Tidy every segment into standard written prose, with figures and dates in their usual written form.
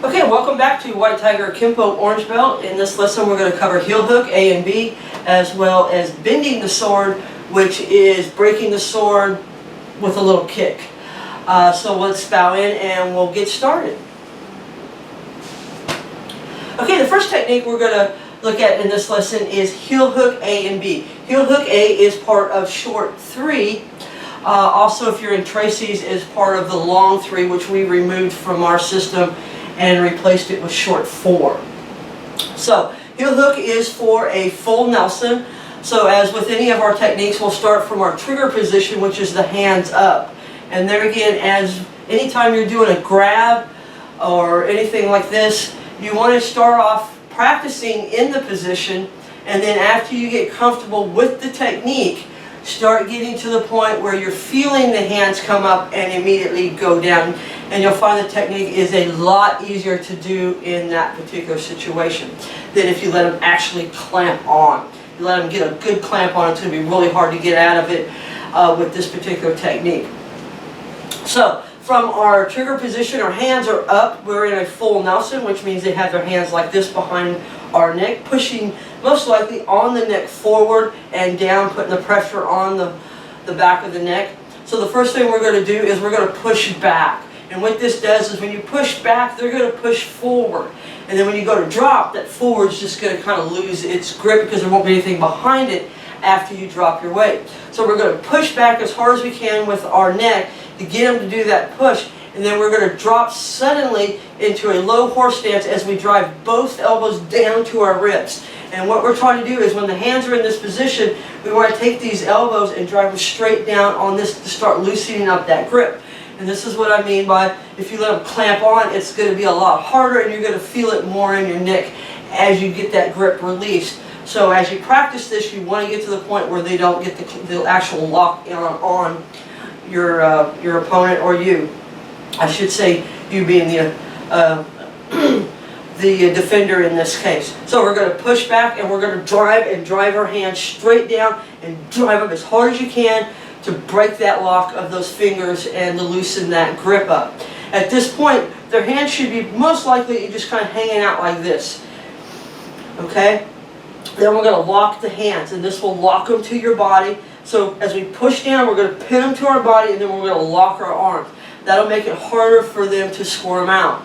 Okay, welcome back to White Tiger Kenpo Orange Belt. In this lesson we're going to cover heel hook A and B, as well as bending the sword, which is breaking the sword with a little kick. So let's bow in and we'll get started. Okay, the first technique we're going to look at in this lesson is heel hook A and B. Heel hook A is part of short 3. Also, if you're in Tracy's, is part of the long 3, which we removed from our system and replaced it with short 4. So, heel hook is for a full Nelson. So as with any of our techniques, we'll start from our trigger position, which is the hands up. And there again, as anytime you're doing a grab or anything like this, you want to start off practicing in the position, and then after you get comfortable with the technique, start getting to the point where you're feeling the hands come up and immediately go down. And you'll find the technique is a lot easier to do in that particular situation than if you let them actually clamp on. You let them get a good clamp on, it's going to be really hard to get out of it with this particular technique. So, from our trigger position, our hands are up. We're in a full Nelson, which means they have their hands like this behind our neck, pushing most likely on the neck forward and down, putting the pressure on the back of the neck. So the first thing we're going to do is we're going to push back. And what this does is when you push back, they're going to push forward. And then when you go to drop, that forward is just going to kind of lose its grip because there won't be anything behind it after you drop your weight. So we're going to push back as hard as we can with our neck to get them to do that push. And then we're going to drop suddenly into a low horse stance as we drive both elbows down to our ribs. And what we're trying to do is when the hands are in this position, we want to take these elbows and drive them straight down on this to start loosening up that grip. And this is what I mean by if you let them clamp on, it's going to be a lot harder and you're going to feel it more in your neck as you get that grip released. So as you practice this, you want to get to the point where they don't get the actual lock on your opponent, or you. I should say you being the defender in this case. So we're going to push back and we're going to drive our hands straight down and drive them as hard as you can to break that lock of those fingers and to loosen that grip up. At this point, their hands should be most likely just kind of hanging out like this. Okay? Then we're going to lock the hands, and this will lock them to your body. So as we push down, we're going to pin them to our body, and then we're going to lock our arms. That'll make it harder for them to squirm out.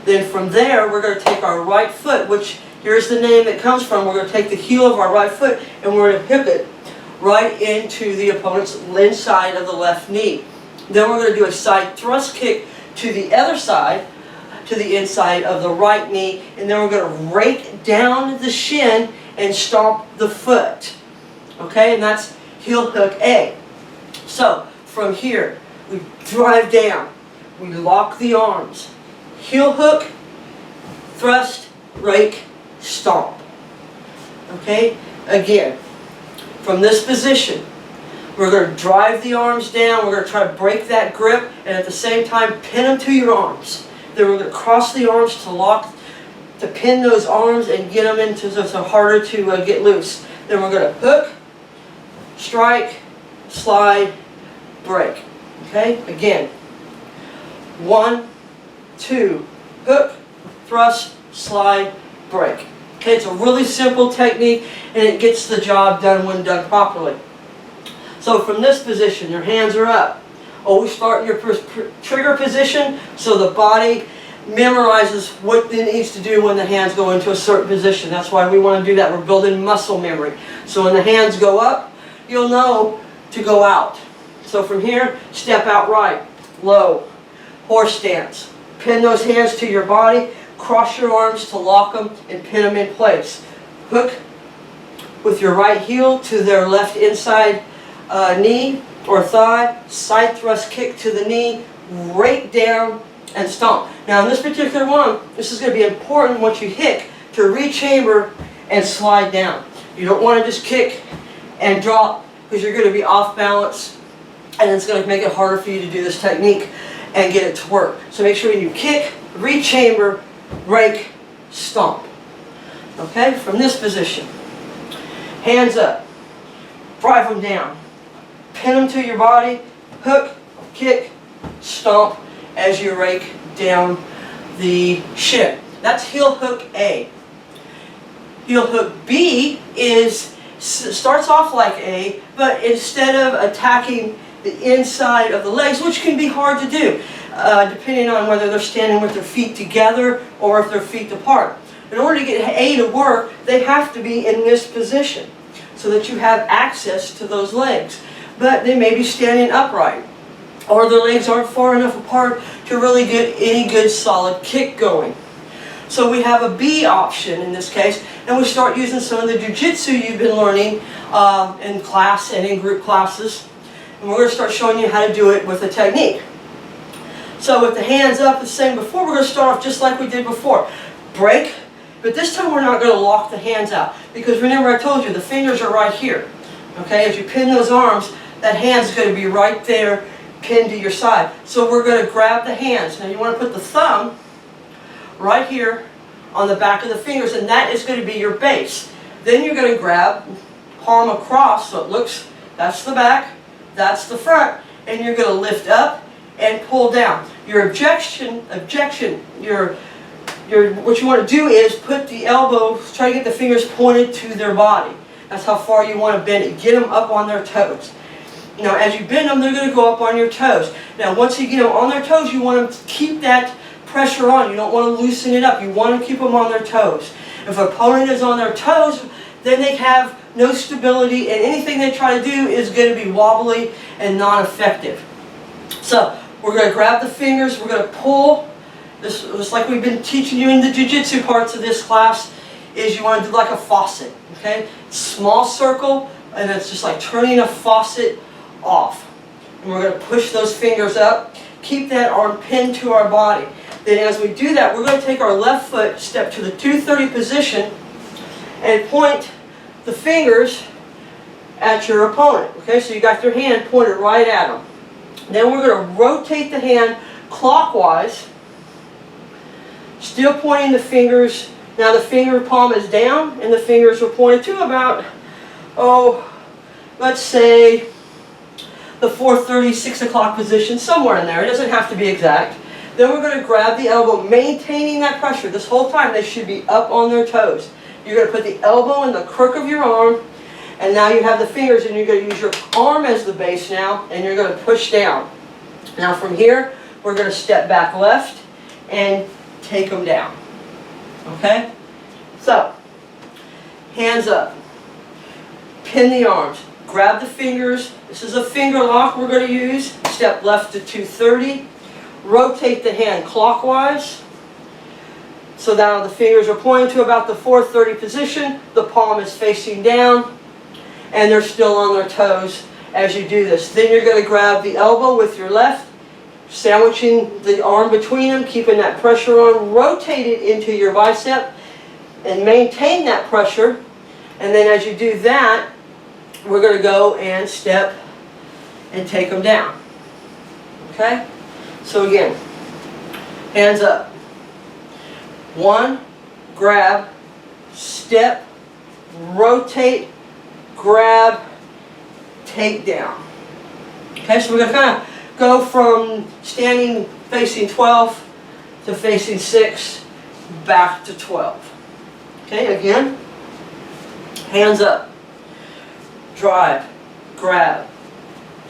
Then from there, we're going to take our right foot, which here's the name it comes from. We're going to take the heel of our right foot, and we're going to hook it right into the opponent's inside of the left knee. Then we're going to do a side thrust kick to the other side, to the inside of the right knee, and then we're going to rake down the shin and stomp the foot. Okay, and that's heel hook A. So, from here, we drive down, we lock the arms, heel hook, thrust, rake, stomp. Okay, again, from this position, we're going to drive the arms down, we're going to try to break that grip, and at the same time, pin them to your arms. Then we're going to cross the arms to pin those arms and get them into so it's harder to get loose. Then we're going to hook, strike, slide, break. Okay, again, 1, 2, hook, thrust, slide, break. Okay, it's a really simple technique and it gets the job done when done properly. So from this position, your hands are up. Always start in your trigger position so the body memorizes what it needs to do when the hands go into a certain position. That's why we want to do that. We're building muscle memory. So when the hands go up, you'll know to go out. So from here, step out right, low, horse stance. Pin those hands to your body, cross your arms to lock them and pin them in place. Hook with your right heel to their left inside knee or thigh, side thrust kick to the knee, rake down and stomp. Now in this particular one, this is going to be important once you hit to rechamber and slide down. You don't want to just kick and drop because you're going to be off balance and it's going to make it harder for you to do this technique and get it to work. So make sure when you kick, rechamber, rake, stomp. Okay, from this position, hands up, drive them down, pin them to your body, hook, kick, stomp as you rake down the shin. That's heel hook A. Heel hook B starts off like A, but instead of attacking the inside of the legs, which can be hard to do, depending on whether they're standing with their feet together or if they're feet apart. In order to get A to work, they have to be in this position so that you have access to those legs. But they may be standing upright, or their legs aren't far enough apart to really get any good solid kick going. So we have a B option in this case, and we start using some of the jiu-jitsu you've been learning in class and in group classes. And we're going to start showing you how to do it with a technique. So with the hands up, the same before, we're going to start off just like we did before. Break, but this time we're not going to lock the hands out, because remember I told you the fingers are right here. Okay, as you pin those arms, that hand's going to be right there pinned to your side. So we're going to grab the hands. Now you want to put the thumb right here on the back of the fingers, and that is going to be your base. Then you're going to grab palm across, so it looks, that's the back, that's the front, and you're going to lift up and pull down. Your what you want to do is put the elbow, try to get the fingers pointed to their body. That's how far you want to bend it. Get them up on their toes. Now as you bend them, they're going to go up on your toes. Now once you get them on their toes, you want to keep that pressure on. You don't want to loosen it up. You want to keep them on their toes. If an opponent is on their toes, then they have no stability, and anything they try to do is going to be wobbly and non-effective. So we're going to grab the fingers, we're going to pull. This just like we've been teaching you in the jiu-jitsu parts of this class, is you want to do like a faucet. Okay? Small circle, and it's just like turning a faucet off. And we're going to push those fingers up, keep that arm pinned to our body. Then as we do that, we're going to take our left foot, step to the 230 position, and point the fingers at your opponent. Okay, so you got your hand pointed right at them. Then we're going to rotate the hand clockwise, still pointing the fingers. Now the finger palm is down, and the fingers are pointed to about, let's say the 4:30, 6 o'clock position, somewhere in there. It doesn't have to be exact. Then we're going to grab the elbow, maintaining that pressure. This whole time they should be up on their toes. You're going to put the elbow in the crook of your arm, and now you have the fingers, and you're going to use your arm as the base now, and you're going to push down. Now from here, we're going to step back left and take them down. Okay? So, hands up. Pin the arms. Grab the fingers. This is a finger lock we're going to use. Step left to 230. Rotate the hand clockwise. So now the fingers are pointing to about the 4:30 position. The palm is facing down, and they're still on their toes as you do this. Then you're going to grab the elbow with your left, sandwiching the arm between them, keeping that pressure on. Rotate it into your bicep and maintain that pressure. And then as you do that, we're going to go and step and take them down. Okay? So again, hands up. 1, grab, step, rotate, grab, take down. Okay, so we're going to kind of go from standing facing 12 to facing 6, back to 12. Okay, again, hands up, drive, grab,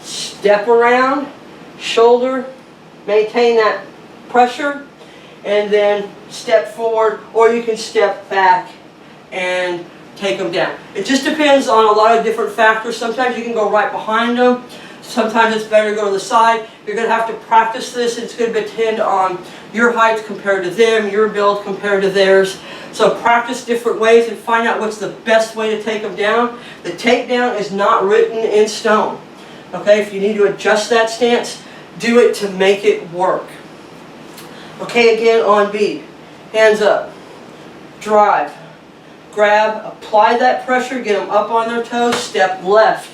step around, shoulder, maintain that pressure, and then step forward, or you can step back and take them down. It just depends on a lot of different factors. Sometimes you can go right behind them. Sometimes it's better to go to the side. You're going to have to practice this. It's going to depend on your height compared to them, your build compared to theirs. So practice different ways and find out what's the best way to take them down. The takedown is not written in stone. Okay, if you need to adjust that stance, do it to make it work. Okay, again on B. Hands up. Drive. Grab. Apply that pressure. Get them up on their toes. Step left.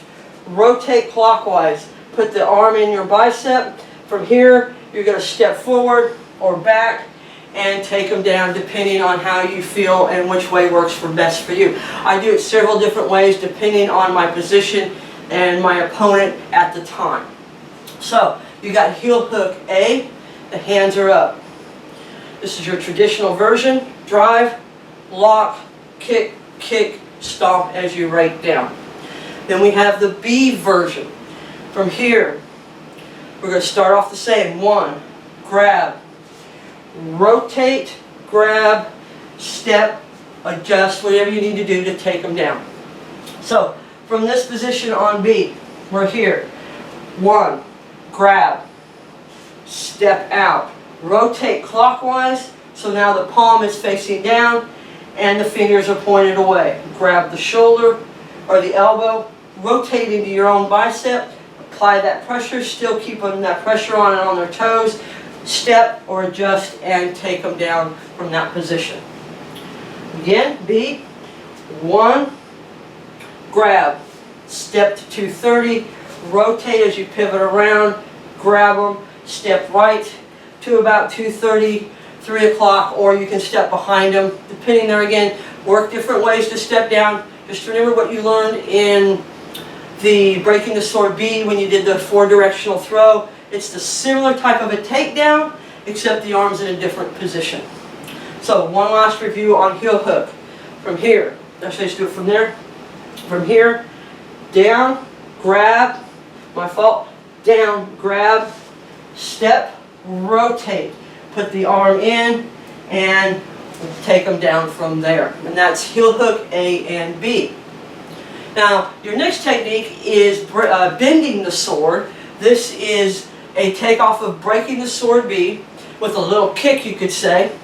Rotate clockwise. Put the arm in your bicep. From here, you're going to step forward or back and take them down depending on how you feel and which way works for best for you. I do it several different ways depending on my position and my opponent at the time. So, you got heel hook A. The hands are up. This is your traditional version. Drive, lock, kick, kick, stomp as you rake down. Then we have the B version. From here, we're going to start off the same. 1, grab, rotate, grab, step, adjust, whatever you need to do to take them down. So, from this position on B, we're here. 1, grab, step out, rotate clockwise, so now the palm is facing down and the fingers are pointed away. Grab the shoulder or the elbow, rotate into your own bicep, apply that pressure, still keep them that pressure on and on their toes, step or adjust and take them down from that position. Again, B, 1, grab, step to 230, rotate as you pivot around, grab them, step right to about 230, 3 o'clock, or you can step behind them, depending there again, work different ways to step down. Just remember what you learned in the breaking the sword B when you did the 4-directional throw. It's the similar type of a takedown, except the arm's in a different position. So one last review on heel hook. From here, actually let's do it from there. From here, down, grab, my fault, down, grab, step, rotate. Put the arm in and take them down from there. And that's heel hook A and B. Now, your next technique is bending the sword. This is a takeoff of breaking the sword B with a little kick, you could say.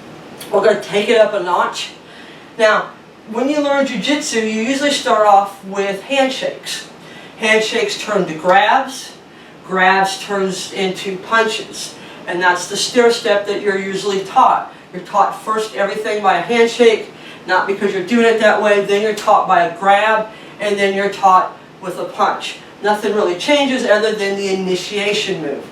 We're going to take it up a notch. Now, when you learn jiu-jitsu, you usually start off with handshakes. Handshakes turn to grabs. Grabs turns into punches. And that's the stair step that you're usually taught. You're taught first everything by a handshake, not because you're doing it that way. Then you're taught by a grab, and then you're taught with a punch. Nothing really changes other than the initiation move.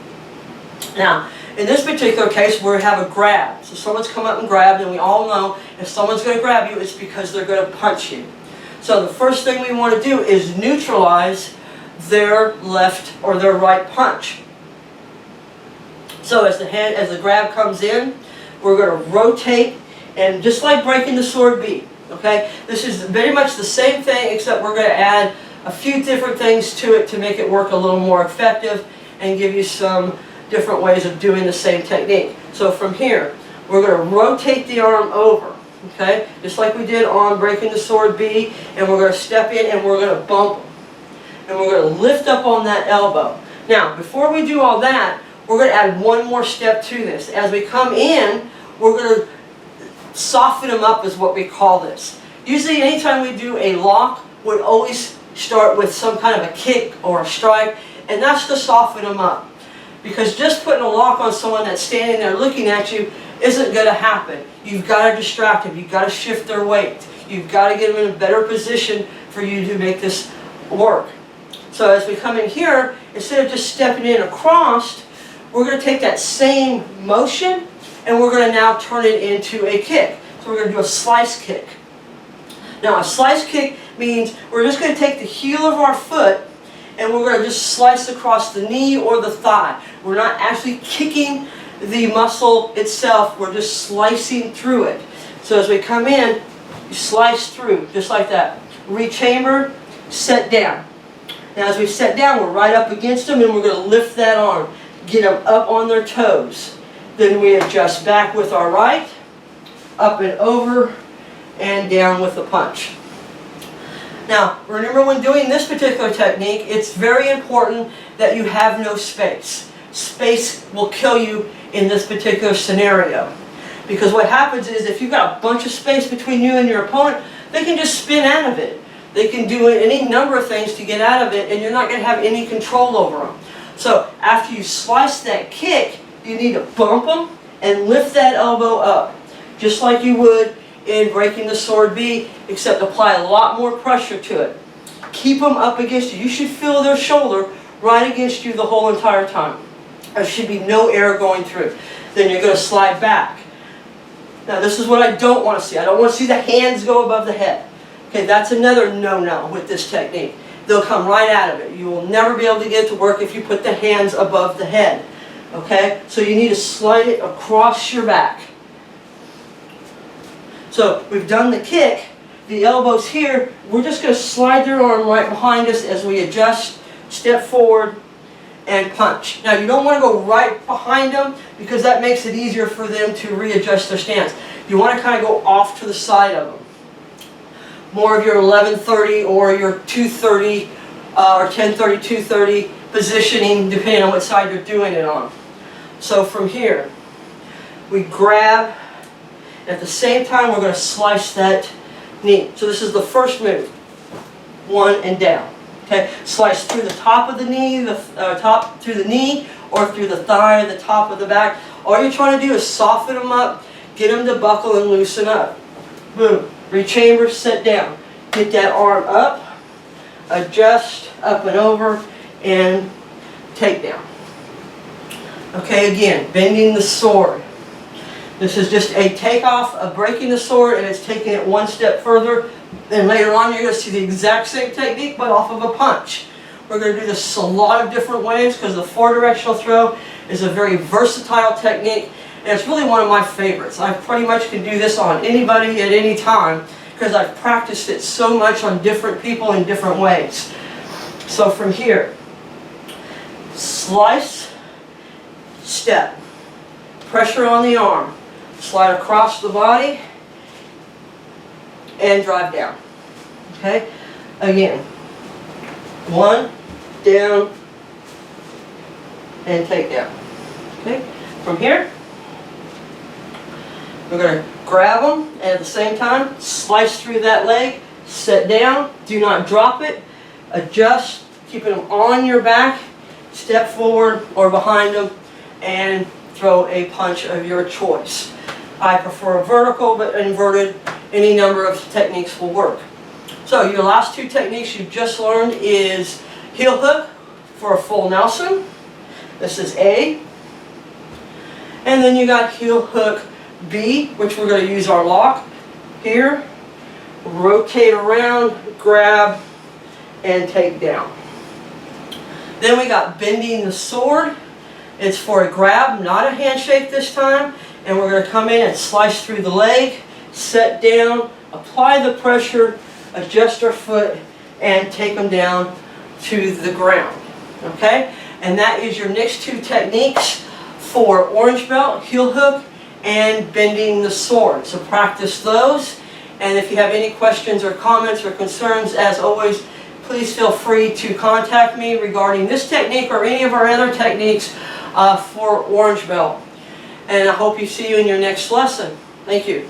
Now, in this particular case, we have a grab. So someone's come up and grabbed, and we all know if someone's going to grab you, it's because they're going to punch you. So the first thing we want to do is neutralize their left or their right punch. So as the grab comes in, we're going to rotate, and just like breaking the sword B, okay? This is very much the same thing, except we're going to add a few different things to it to make it work a little more effective and give you some different ways of doing the same technique. So from here, we're going to rotate the arm over, okay? Just like we did on breaking the sword B, and we're going to step in and we're going to bump them. And we're going to lift up on that elbow. Now, before we do all that, we're going to add one more step to this. As we come in, we're going to soften them up is what we call this. Usually anytime we do a lock, we'd always start with some kind of a kick or a strike, and that's to soften them up. Because just putting a lock on someone that's standing there looking at you isn't going to happen. You've got to distract them. You've got to shift their weight. You've got to get them in a better position for you to make this work. So as we come in here, instead of just stepping in across, we're going to take that same motion and we're going to now turn it into a kick. So we're going to do a slice kick. Now a slice kick means we're just going to take the heel of our foot and we're going to just slice across the knee or the thigh. We're not actually kicking the muscle itself, we're just slicing through it. So as we come in, you slice through, just like that. Rechamber, set down. Now as we set down, we're right up against them and we're going to lift that arm. Get them up on their toes. Then we adjust back with our right, up and over, and down with a punch. Now, remember when doing this particular technique, it's very important that you have no space. Space will kill you in this particular scenario. Because what happens is if you've got a bunch of space between you and your opponent, they can just spin out of it. They can do any number of things to get out of it, and you're not going to have any control over them. So after you slice that kick, you need to bump them and lift that elbow up. Just like you would in breaking the sword B, except apply a lot more pressure to it. Keep them up against you. You should feel their shoulder right against you the whole entire time. There should be no air going through. Then you're going to slide back. Now this is what I don't want to see. I don't want to see the hands go above the head. Okay, that's another no-no with this technique. They'll come right out of it. You will never be able to get it to work if you put the hands above the head. Okay, so you need to slide it across your back. So we've done the kick, the elbows here, we're just going to slide their arm right behind us as we adjust, step forward, and punch. Now you don't want to go right behind them because that makes it easier for them to readjust their stance. You want to kind of go off to the side of them. More of your 11:30 or your 2:30 or 10:30, 2:30 positioning depending on what side you're doing it on. So from here, we grab, and at the same time we're going to slice that knee. So this is the first move. One and down. Okay, slice through the top of the knee, top through the knee, or through the thigh, the top of the back. All you're trying to do is soften them up, get them to buckle and loosen up. Boom. Rechamber, sit down. Get that arm up, adjust, up and over, and take down. Okay, again, bending the sword. This is just a takeoff of breaking the sword, and it's taking it one step further. Then later on you're going to see the exact same technique but off of a punch. We're going to do this a lot of different ways because the four-directional throw is a very versatile technique, and it's really one of my favorites. I pretty much can do this on anybody at any time because I've practiced it so much on different people in different ways. So from here, slice, step, pressure on the arm, slide across the body, and drive down. Okay? Again. One, down, and take down. Okay? From here, we're going to grab them, and at the same time, slice through that leg, sit down, do not drop it, adjust, keeping them on your back, step forward or behind them, and throw a punch of your choice. I prefer a vertical, but inverted, any number of techniques will work. So your last two techniques you just learned is heel hook for a full Nelson. This is A. And then you got heel hook B, which we're going to use our lock here. Rotate around, grab, and take down. Then we got bending the sword. It's for a grab, not a handshake this time. And we're going to come in and slice through the leg, set down, apply the pressure, adjust our foot, and take them down to the ground. Okay? And that is your next two techniques for orange belt, heel hook, and bending the sword. So practice those. And if you have any questions or comments or concerns, as always, please feel free to contact me regarding this technique or any of our other techniques for orange belt. And I hope you see you in your next lesson. Thank you.